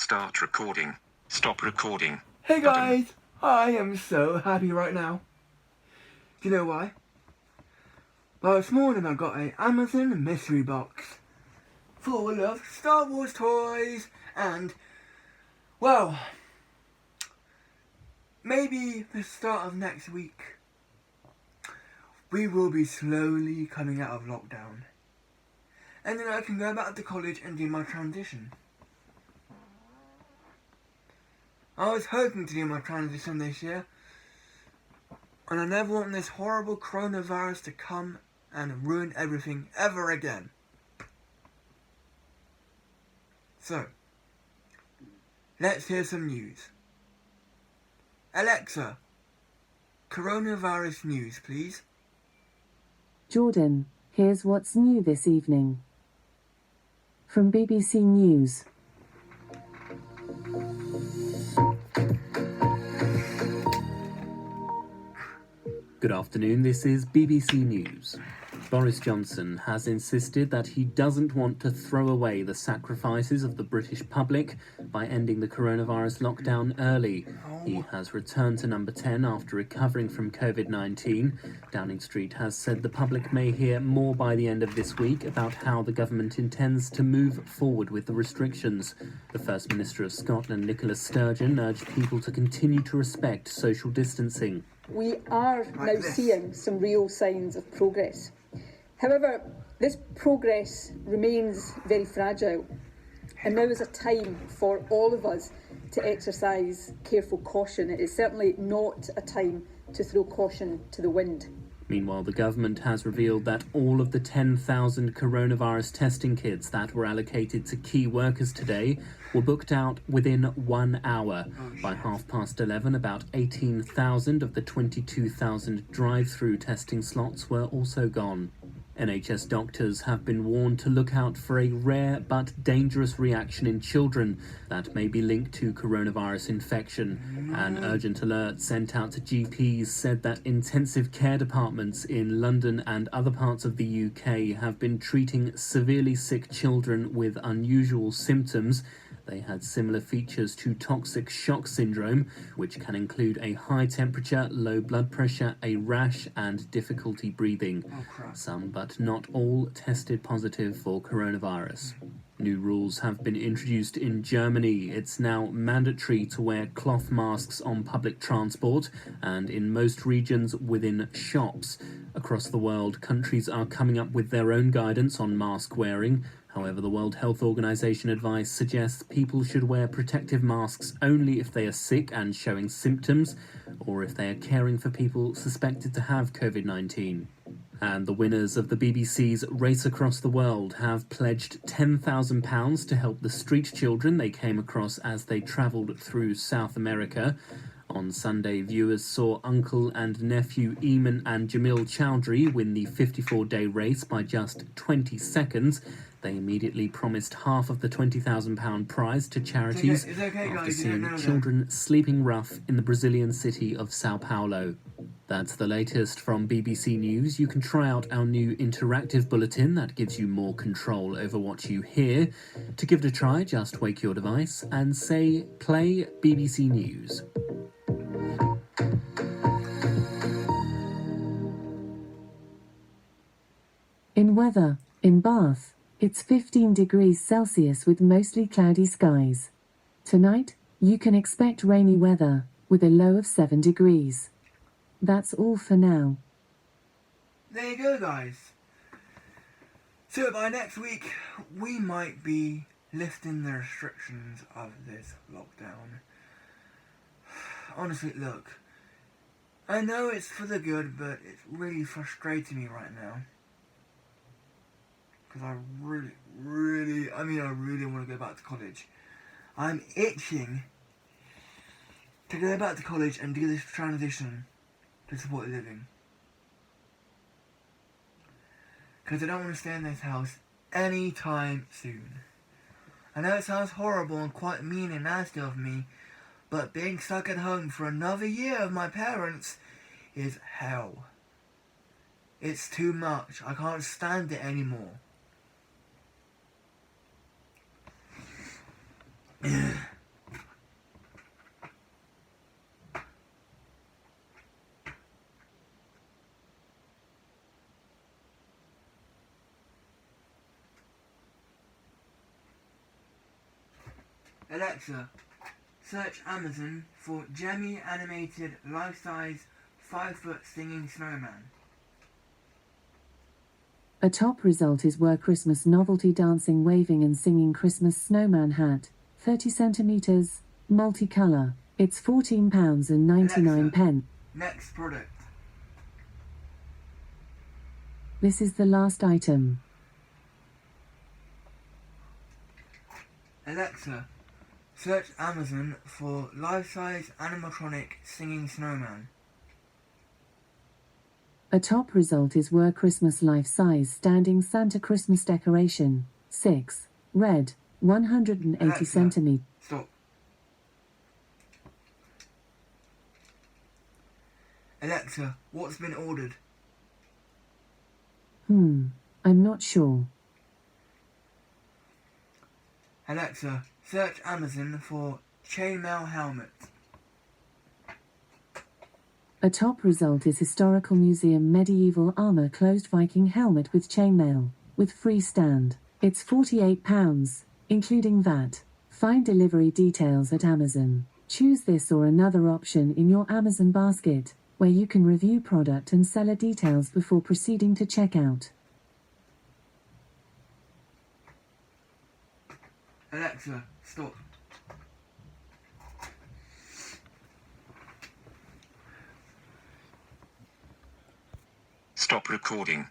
Start recording. Stop recording. Hey Button. guys, I am so happy right now. Do you know why? Well, this morning I got a Amazon mystery box full of Star Wars toys and, well, maybe the start of next week we will be slowly coming out of lockdown. And then I can go back to college and do my transition. I was hoping to do my transition this year, and I never want this horrible coronavirus to come and ruin everything ever again. So, let's hear some news. Alexa, coronavirus news, please. Jordan, here's what's new this evening. From BBC News. Good afternoon, this is BBC News. Boris Johnson has insisted that he doesn't want to throw away the sacrifices of the British public by ending the coronavirus lockdown early. He has returned to number 10 after recovering from COVID-19. Downing Street has said the public may hear more by the end of this week about how the government intends to move forward with the restrictions. The First Minister of Scotland, Nicola Sturgeon, urged people to continue to respect social distancing. We are now seeing some real signs of progress. However, this progress remains very fragile, and now is a time for all of us to exercise careful caution. It is certainly not a time to throw caution to the wind. Meanwhile, the government has revealed that all of the 10,000 coronavirus testing kits that were allocated to key workers today were booked out within 1 hour. By 11:30, about 18,000 of the 22,000 drive-through testing slots were also gone. NHS doctors have been warned to look out for a rare but dangerous reaction in children that may be linked to coronavirus infection. An urgent alert sent out to GPs said that intensive care departments in London and other parts of the UK have been treating severely sick children with unusual symptoms. They had similar features to toxic shock syndrome, which can include a high temperature, low blood pressure, a rash, and difficulty breathing. Some, but not all, tested positive for coronavirus. New rules have been introduced in Germany. It's now mandatory to wear cloth masks on public transport and in most regions within shops. Across the world, countries are coming up with their own guidance on mask wearing. However, the World Health Organization advice suggests people should wear protective masks only if they are sick and showing symptoms, or if they are caring for people suspected to have COVID-19. And the winners of the BBC's Race Across the World have pledged £10,000 to help the street children they came across as they travelled through South America. On Sunday, viewers saw uncle and nephew Eamon and Jamil Chowdhury win the 54-day race by just 20 seconds. They immediately promised half of the £20,000 prize to charities after seeing children sleeping rough in the Brazilian city of Sao Paulo. That's the latest from BBC News. You can try out our new interactive bulletin that gives you more control over what you hear. To give it a try, just wake your device and say, play BBC News. In weather, in Bath, it's 15 degrees Celsius with mostly cloudy skies. Tonight, you can expect rainy weather, with a low of 7 degrees. That's all for now. There you go, guys. So by next week, we might be lifting the restrictions of this lockdown. Honestly, look, I know it's for the good, but it's really frustrating me right now. Because I really want to go back to college. I'm itching to go back to college and do this transition to supported living. Because I don't want to stay in this house anytime soon. I know it sounds horrible and quite mean and nasty of me, but being stuck at home for another year with my parents is hell. It's too much. I can't stand it anymore. Alexa, search Amazon for Jemmy animated life-size 5-foot singing snowman. A top result is Were Christmas novelty dancing, waving and singing Christmas snowman hat, 30 centimeters, multicolour. It's £14.99. Next product. This is the last item. Alexa, search Amazon for life-size animatronic singing snowman. A top result is Were Christmas life-size standing Santa Christmas decoration, 6, red, 180 Alexa, centimeters. Stop. Alexa, what's been ordered? I'm not sure. Alexa, search Amazon for chainmail helmet. A top result is Historical Museum medieval armor closed Viking helmet with chainmail, with free stand. It's £48, including VAT. Find delivery details at Amazon. Choose this or another option in your Amazon basket, where you can review product and seller details before proceeding to checkout. Alexa, stop. Stop recording.